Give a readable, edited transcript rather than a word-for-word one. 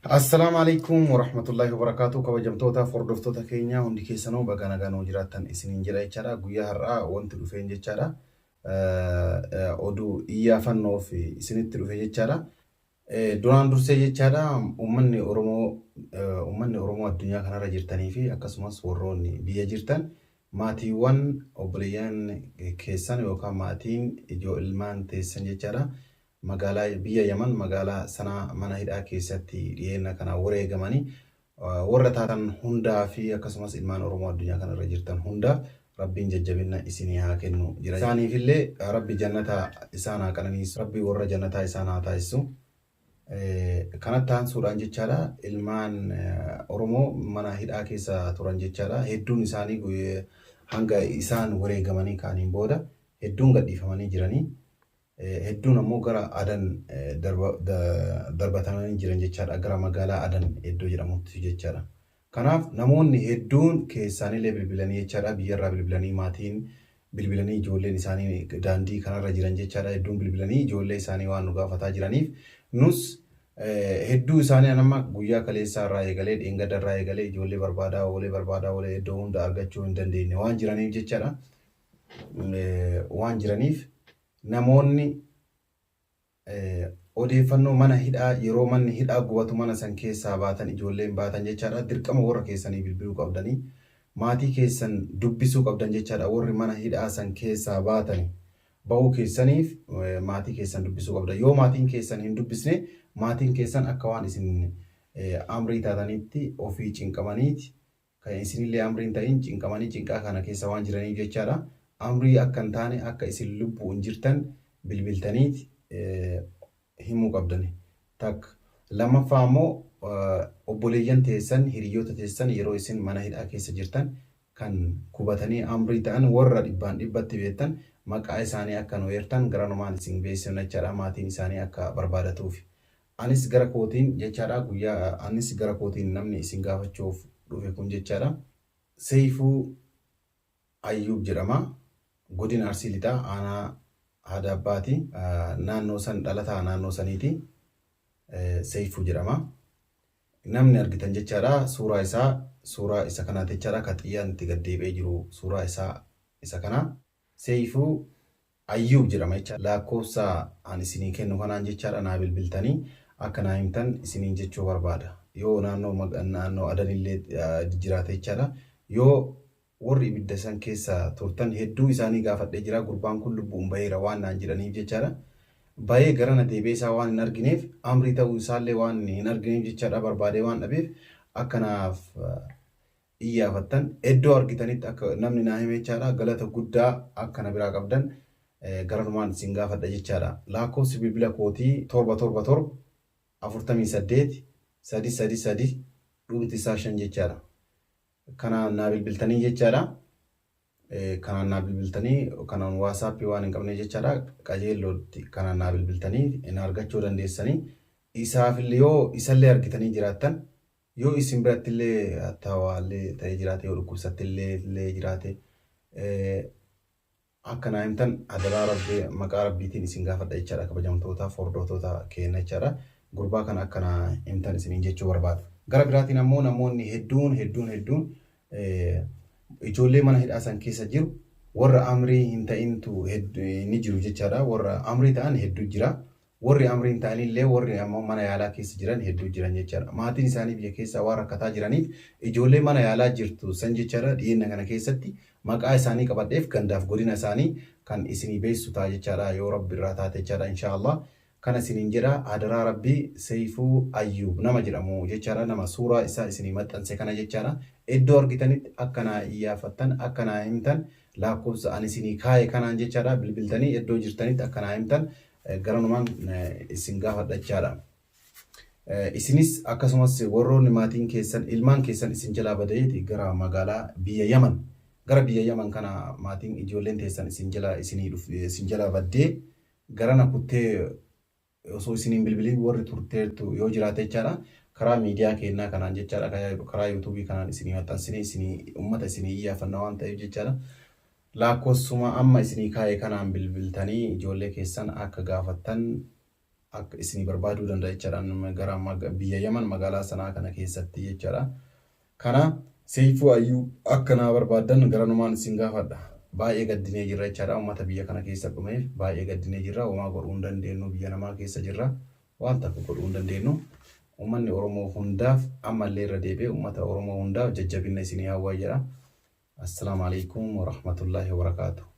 Assalamu alaikum warahmatullahi wabarakatuh. Kabajamtoota hordoftoota keenya hundi keessanuu baga nagaan jiraattan isiniin jedha jechaadha. Guyyaa har'aa wanti dhufeen jechaadha. Oduu iyyaafannoof isinitti dhufe jechaadha. Duraan dursee jechaadha uummanni Oromoo addunyaa kanarra jirtanii fi akkasumas warroonni biyya jirtan maatiiwwan obboleeyyan keessan yookaan maatiin ijoo ilmaan teessan jechaadha. Magaalaa biyya Yaman magaalaa sana mana hidhaa keessatti dhiyeenya kana wareegamanii warra taatan hundaa fi akkasumas ilmaan Oromoo addunyaa kanarra jirtan hundaaf Rabbiin jajjabina isinii haa kennu jira. Isaaniifillee Rabbi jannata isaan haa qananiisu. Rabbi warra jannataa isaan haa taasisu. Kanatti aansuudhaan jechaadha ilmaan Oromoo mana hidhaa keessa turan jechaadha. Hedduun isaanii hanga isaan wareegamanii kaaniin booda hedduun gadhiifamanii jiranii. Hedduun ammoo gara Adan darbatamanii jiran jechaadha. Gara magaalaa Adan iddoo jedhamutti jechaadha. Kanaaf namoonni hedduun keessaanillee bilbilanii jechaadha. Biyyarraa bilbilanii maatiin bilbilanii ijoolleen isaanii daandii kanarra jiran jechaadha. Hedduun bilbilanii ijoollee isaanii waan nu gaafataa jiraniif nus hedduu isaanii anamma guyyaa kaleessaa irraa eegalee dheengadda irraa eegalee ijoollee barbaadaa oolee iddoo hunda argachuu hin dandeenye waan jiraniif jechaadha. Waan jiraniif namoonni odeeffannoo mana hidhaa yeroo manni hidhaa gubatu mana san keessaa baatan ijoolleen baatan jechaadha. Dirqama warra keessanii bilbiluu qabdanii maatii keessan dubbisuu qabdan jechaadha. Warri mana hidhaa san keessaa baatan bahuu keessaniif maatii keessan dubbisuu qabdan. Yoo maatiin keessan hin dubbisne maatiin keessan akka waan isin amrii taatanitti ofii cinqamaniiti kan isinillee amriin ta'in cinqamanii cinqaa kana keessa waan jiraniif jechaadha. Amrii akka hin taane akka isin lubbuun jirtan bilbiltaniiti himuu qabdani. Takka lammaffaa immoo obboleeyyan teessan hiriyoota teessan yeroo isin mana hidhaa keessa jirtan kan kubatanii amrii ta'an warra dhibbaan dhibbatti beektan maqaa isaanii akka nu eertan garanumaan isin beeksifna jechaadha. Maatiin isaanii akka barbaadatuuf. Anis gara kootiin jechaadha anis gara kootiin namni isin gaafachuuf dhufe kun jechaadha. Seifuu Ayyuub jedhama. Godina Arsii Lixaa aanaa haadha abbaati. Naannoo san dhalataa naannoo saniiti. Seifuu jedhama. Namni argitan jechaadha suuraa isa kanaati jechaadha. Ka xiyyaan itti gaddeebi'ee jiru suuraa isa kana. Seifuu Ayyuub jedhama jechaadha. Lakkoofsa ani isinii kennu kanaan jechaadha naa bilbiltanii akka naa himtan isiniin jechuu barbaada. Yoo naannoo Adanillee jiraate jechaadha. Yoo warri ibidda san keessa turtan hedduu isaanii gaafadhee jira. Gurbaan kun lubbuun baheera waan naan jedhaniif jechaadha. Bahee garana deebi'ee isaa waan hin argineef amrii ta'uu isaallee waan hin argineef jechaadha. Barbaadee waan dhabeef akkanaaf iyyaafattan iddoo argitanitti akka namni naa hime jechaadha. Galata guddaa akkana biraa qabdan garanumaan isin gaafadha jechaadha. Lakkoofsi bilbila kootii 777 48 333 dhubbitti isaa 5 jechaadha. Kanaan naa bilbiltanii jechaadha. Kanaan naa bilbiltanii kanaan waasappii waan hin qabne jechaadha. Qajeellootti kanaan naa bilbiltanii hin argachuu dandeessanii. Isaafillee yoo isallee argitanii jiraattan yoo isin birattillee hattawaallee ta'ee jiraate yoo dhukkubsattillee jiraate akka naa himtan adaraa maqaa rabbiitiin isin gaafadha jechaadha. Kabajamtootaaf hordoftoota keenya jechaadha. Gurbaa kana akka naa himtan isiniin jechuu barbaada. Gara biraatiin ammoo namoonni hedduun ijoollee mana hidhaa san keessa jiru warra amrii hin ta'intu ni jiru jechaadha. Warra amrii ta'an hedduu jira. Warri amrii hin ta'anillee warri ammoo mana yaalaa keessa jiran hedduu jiran jechaadha. Maatiin isaanii biyya keessa waan rakkataa jiraniif ijoollee mana yaalaa jirtu san jechaadha. Dhiyeenya kana keessatti maqaa isaanii qabadheef gandaaf godina isaanii kan isinii beessu ta'a jechaadha. Yoo rabbi irraa taate jechaadha inshaallah. Kana isiniin jedha adaraa rabbii Seifuu Ayyuub nama jedhamu jechaadha. Nama suuraa isaa isinii maxxanse kana jechaadha. Iddoo argitanitti akka naa iyyaafattan akka naa himtan lakkoofsa ani isinii kaa'e kanaan jechaadha. Bilbiltanii iddoo jirtanitti akka naa himtan garanumaan isin gaafadha jechaadha. Isinis akkasumas warroonni maatiin keessan ilmaan keessan isin jalaa badeeti gara magaalaa biyya Yaman gara biyya Yaman kana maatiin ijoolleen teessan isin jalaa baddee garana kuttee osoo isiniin bilbilii warri turteertu yoo jiraate jechaadha. Karaa miidiyaa keenyaa kanaan jechaadha. Karaa yuutuubii kanaan isinii maxxansinee uummata isinii iyyaafannaa waan ta'eef jechaadha. Lakkoofsuma amma isinii kaa'e kanaan bilbiltanii ijoollee keessan akka gaafattan akka isinii barbaaduu danda'a jechaadhaan gara biyya Yaman magaalaa sanaa kana keessatti jechaadha. Kana Seifuu Ayyuu akka naa barbaadan garanumaan isin gaafadha. Baay'ee gaddinee jirra jechaadha. Uummata biyya kana keessa dhumeef baay'ee gaddinee jirra. Homaa godhuu hin dandeenyu biyya namaa keessa jirra. Waan takka godhuu hin dandeenyu. Uummanni Oromoo hundaaf ammallee irra deebi'ee uummata Oromoo hundaaf jajjabina isinii hawwaa jedha. Assalaamu alaikum wa rahmatullahi wa barakaatuh.